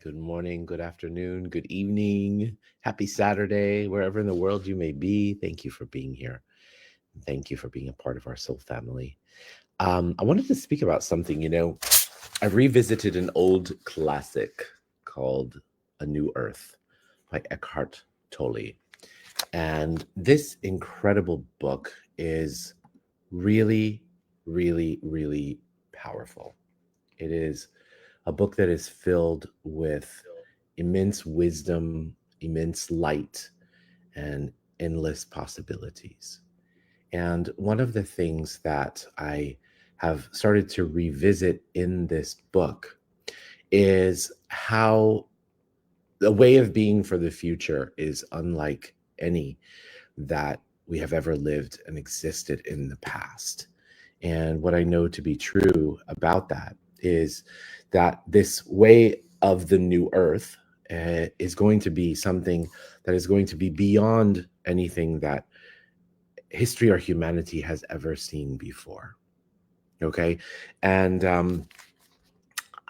Good morning, good afternoon, good evening. Happy Saturday, wherever in the world you may be. Thank you for being here. Thank you for being a part of our soul family. I wanted to speak about something. I revisited an old classic called A New Earth by Eckhart Tolle. And this incredible book is really, really, really powerful. It is a book that is filled with immense wisdom, immense light, and endless possibilities. And one of the things that I have started to revisit in this book is how the way of being for the future is unlike any that we have ever lived and existed in the past. And what I know to be true about that is that this way of the new earth is going to be something that is going to be beyond anything that history or humanity has ever seen before. Okay. And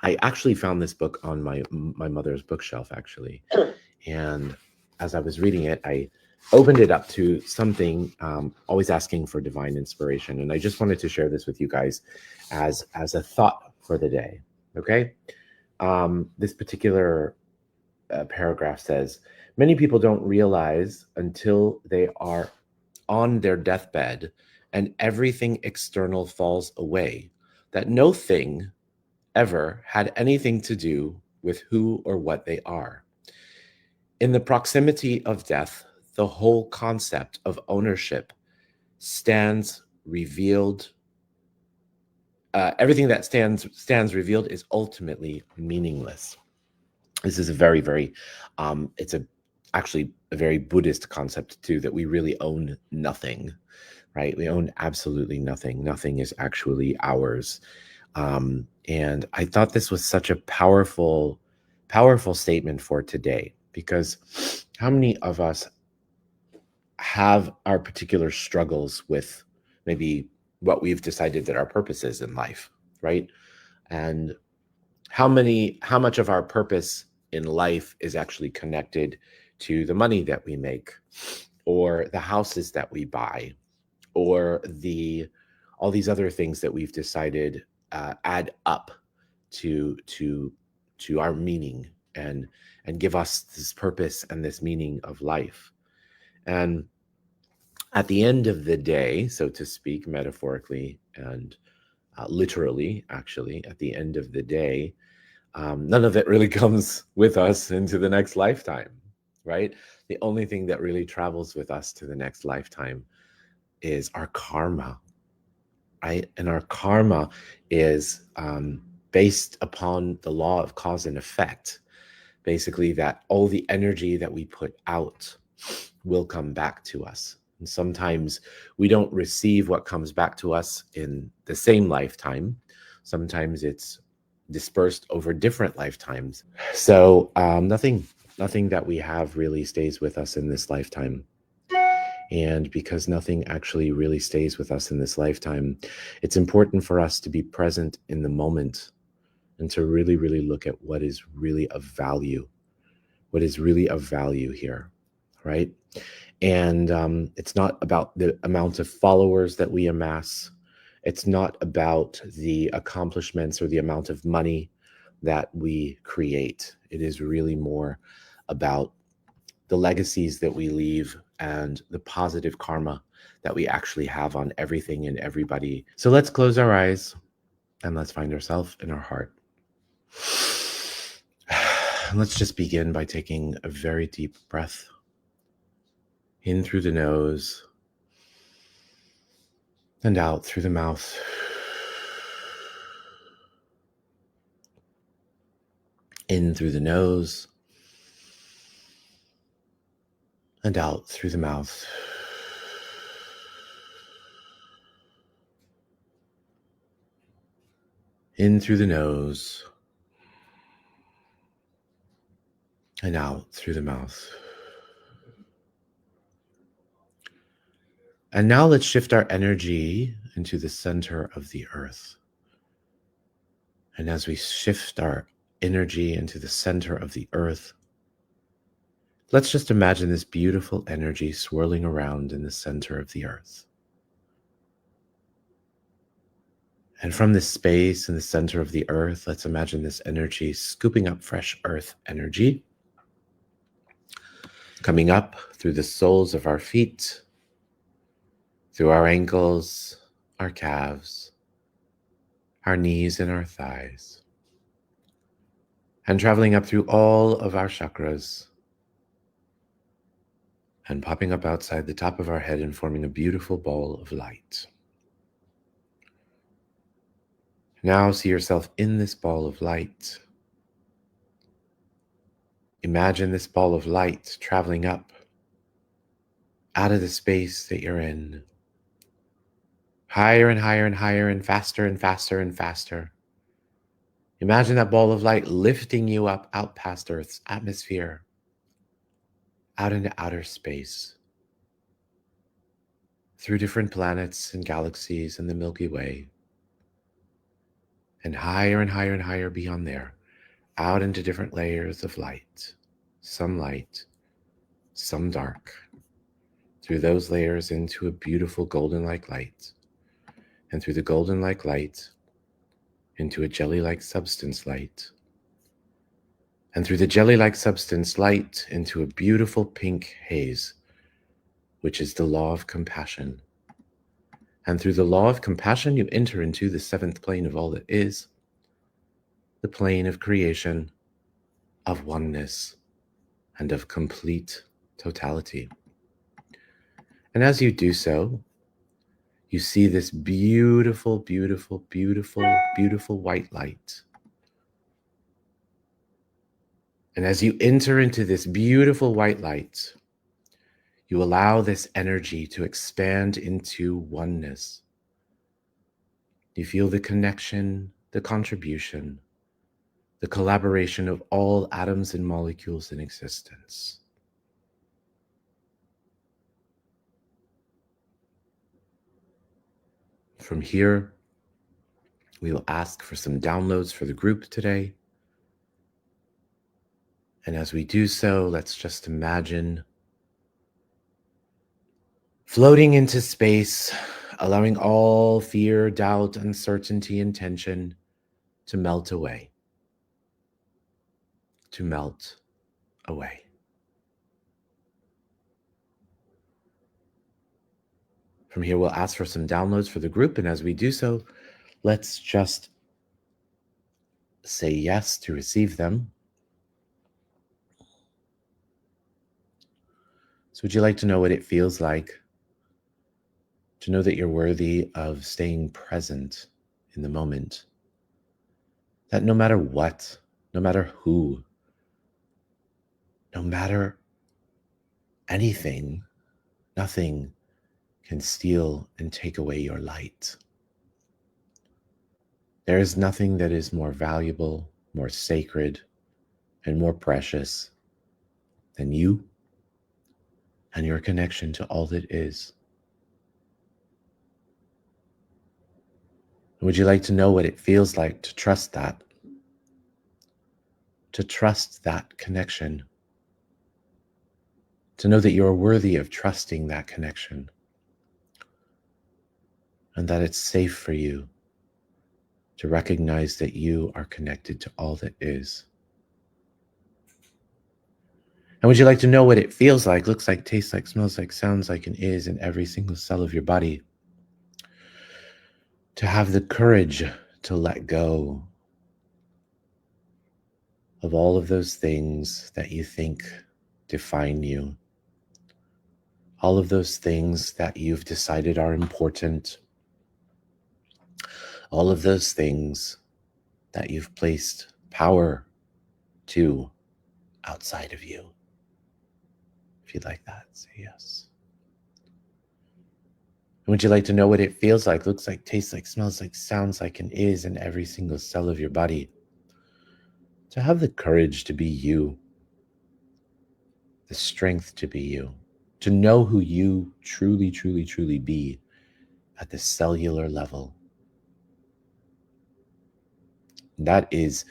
I actually found this book on my mother's bookshelf, actually. And as I was reading it, I opened it up to something, always asking for divine inspiration. And I just wanted to share this with you guys as a thought for the day. Okay. This particular paragraph says, many people don't realize until they are on their deathbed and everything external falls away that no thing ever had anything to do with who or what they are. In the proximity of death, the whole concept of ownership stands revealed. Everything that stands revealed is ultimately meaningless. This is a very, very, it's actually a very Buddhist concept too, that we really own nothing, right? We own absolutely nothing. Nothing is actually ours. And I thought this was such a powerful, powerful statement for today, because how many of us have our particular struggles with maybe what we've decided that our purpose is in life, right? And how much of our purpose in life is actually connected to the money that we make, or the houses that we buy, or all these other things that we've decided add up to our meaning and give us this purpose and this meaning of life. And at the end of the day, so to speak, metaphorically and literally, actually, at the end of the day, none of it really comes with us into the next lifetime, right? The only thing that really travels with us to the next lifetime is our karma, right? And our karma is based upon the law of cause and effect. Basically, that all the energy that we put out will come back to us. And sometimes we don't receive what comes back to us in the same lifetime. Sometimes it's dispersed over different lifetimes. So nothing that we have really stays with us in this lifetime. And because nothing actually really stays with us in this lifetime, it's important for us to be present in the moment and to really, really look at what is really of value, here, right? And it's not about the amount of followers that we amass. It's not about the accomplishments or the amount of money that we create. It is really more about the legacies that we leave and the positive karma that we actually have on everything and everybody. So let's close our eyes and let's find ourselves in our heart. Let's just begin by taking a very deep breath in through the nose and out through the mouth. In through the nose and out through the mouth. In through the nose and out through the mouth. And now let's shift our energy into the center of the earth. And as we shift our energy into the center of the earth. Let's just imagine this beautiful energy swirling around in the center of the earth. And from this space in the center of the earth, let's imagine this energy scooping up fresh earth energy, coming up through the soles of our feet, through our ankles, our calves, our knees, and our thighs, and traveling up through all of our chakras, and popping up outside the top of our head and forming a beautiful ball of light. Now see yourself in this ball of light. Imagine this ball of light traveling up out of the space that you're in, higher and higher and higher and faster and faster and faster. Imagine that ball of light lifting you up out past Earth's atmosphere, out into outer space, through different planets and galaxies in the Milky Way, and higher and higher and higher beyond there, out into different layers of light, some dark, through those layers into a beautiful golden-like light, and through the golden-like light into a jelly-like substance light, and through the jelly-like substance light into a beautiful pink haze, which is the law of compassion. And through the law of compassion, you enter into the seventh plane of all that is, the plane of creation, of oneness, and of complete totality. And as you do so, you see this beautiful, beautiful, beautiful, beautiful white light. And as you enter into this beautiful white light, you allow this energy to expand into oneness. You feel the connection, the contribution, the collaboration of all atoms and molecules in existence. From here, we will ask for some downloads for the group today. And as we do so, let's just imagine floating into space, allowing all fear, doubt, uncertainty, and tension to melt away. To melt away. From here, we'll ask for some downloads for the group. And as we do so, let's just say yes to receive them. So would you like to know what it feels like to know that you're worthy of staying present in the moment? That no matter what, no matter who, no matter anything, nothing can steal and take away your light. There is nothing that is more valuable, more sacred, and more precious than you and your connection to all that is. Would you like to know what it feels like to trust that? To trust that connection? To know that you're worthy of trusting that connection, and that it's safe for you to recognize that you are connected to all that is. And would you like to know what it feels like, looks like, tastes like, smells like, sounds like, and is in every single cell of your body? To have the courage to let go of all of those things that you think define you. All of those things that you've decided are important. All of those things that you've placed power to outside of you. If you'd like that, say yes. And would you like to know what it feels like, looks like, tastes like, smells like, sounds like, and is in every single cell of your body? To have the courage to be you, the strength to be you, to know who you truly, truly, truly be at the cellular level. That is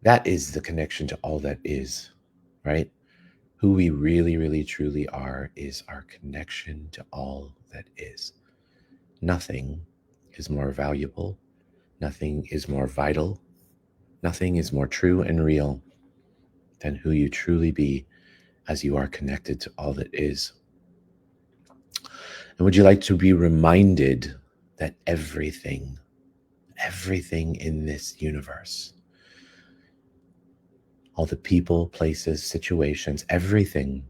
That is the connection to all that is, right? Who we really, really, truly are is our connection to all that is. Nothing is more valuable. Nothing is more vital. Nothing is more true and real than who you truly be as you are connected to all that is. And would you like to be reminded that everything in this universe, all the people, places, situations, everything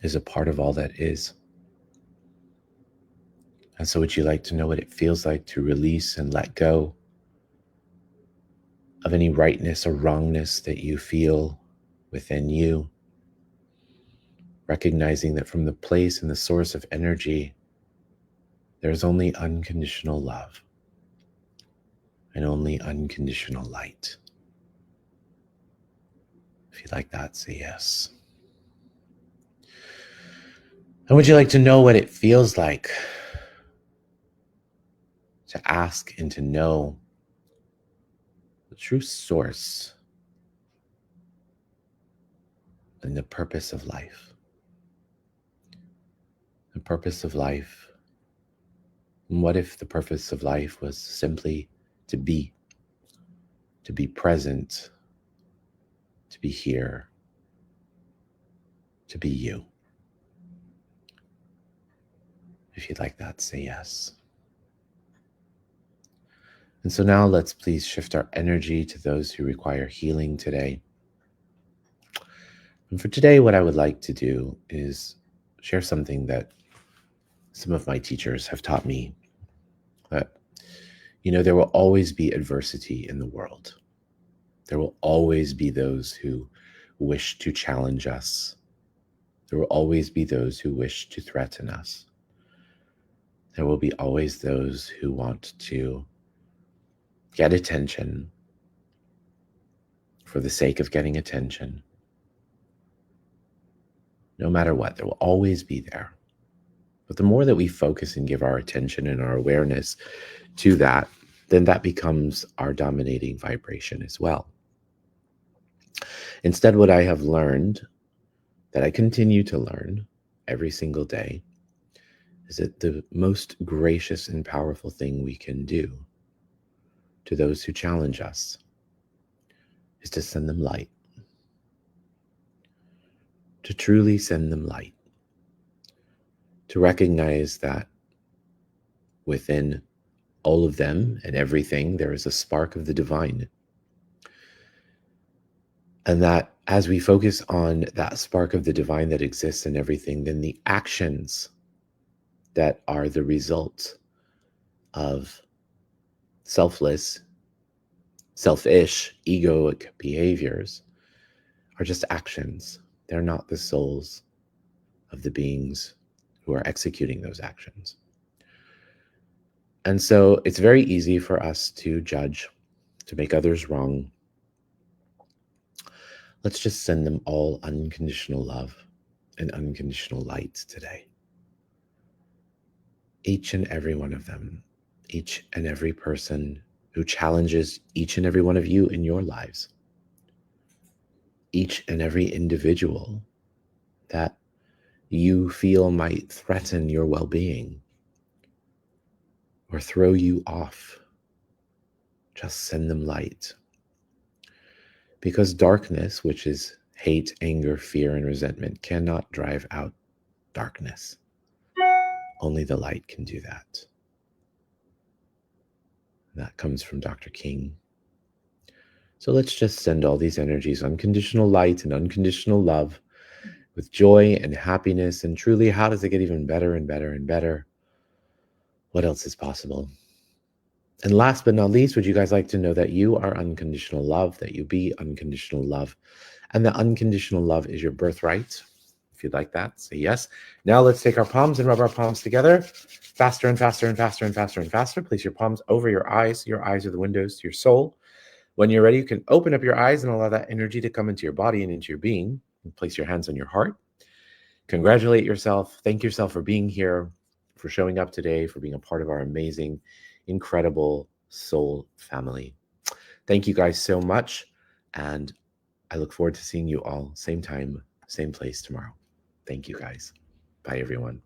is a part of all that is. And so would you like to know what it feels like to release and let go of any rightness or wrongness that you feel within you? Recognizing that from the place and the source of energy, there's only unconditional love and only unconditional light. If you like that, say yes. And would you like to know what it feels like to ask and to know the true source and the purpose of life? The purpose of life. And what if the purpose of life was simply to be present, to be here, to be you? If you'd like that, say yes. And so now let's please shift our energy to those who require healing today. And for today, what I would like to do is share something that some of my teachers have taught me, that, there will always be adversity in the world. There will always be those who wish to challenge us. There will always be those who wish to threaten us. There will be always those who want to get attention for the sake of getting attention. No matter what, there will always be there. But the more that we focus and give our attention and our awareness to that, then that becomes our dominating vibration as well. Instead, what I have learned, that I continue to learn every single day, is that the most gracious and powerful thing we can do to those who challenge us is to send them light. To truly send them light. To recognize that within all of them and everything, there is a spark of the divine. And that as we focus on that spark of the divine that exists in everything, then the actions that are the result of selfish, egoic behaviors are just actions. They're not the souls of the beings who are executing those actions. And so it's very easy for us to judge, to make others wrong. Let's just send them all unconditional love and unconditional light today. Each and every one of them, each and every person who challenges each and every one of you in your lives, each and every individual that you feel might threaten your well-being or throw you off, just send them light. Because darkness, which is hate, anger, fear, and resentment, cannot drive out darkness. Only the light can do that. That comes from Dr. King. So let's just send all these energies, unconditional light and unconditional love, with joy and happiness. And truly, how does it get even better and better and better? What else is possible? And last but not least, would you guys like to know that you are unconditional love, that you be unconditional love, and that unconditional love is your birthright? If you'd like that, say yes. Now let's take our palms and rub our palms together. Faster and faster and faster and faster and faster. Place your palms over your eyes. Your eyes are the windows to your soul. When you're ready, you can open up your eyes and allow that energy to come into your body and into your being. And place your hands on your heart. Congratulate yourself. Thank yourself for being here, for showing up today, for being a part of our amazing, incredible soul family. Thank you guys so much. And I look forward to seeing you all same time, same place tomorrow. Thank you guys. Bye, everyone.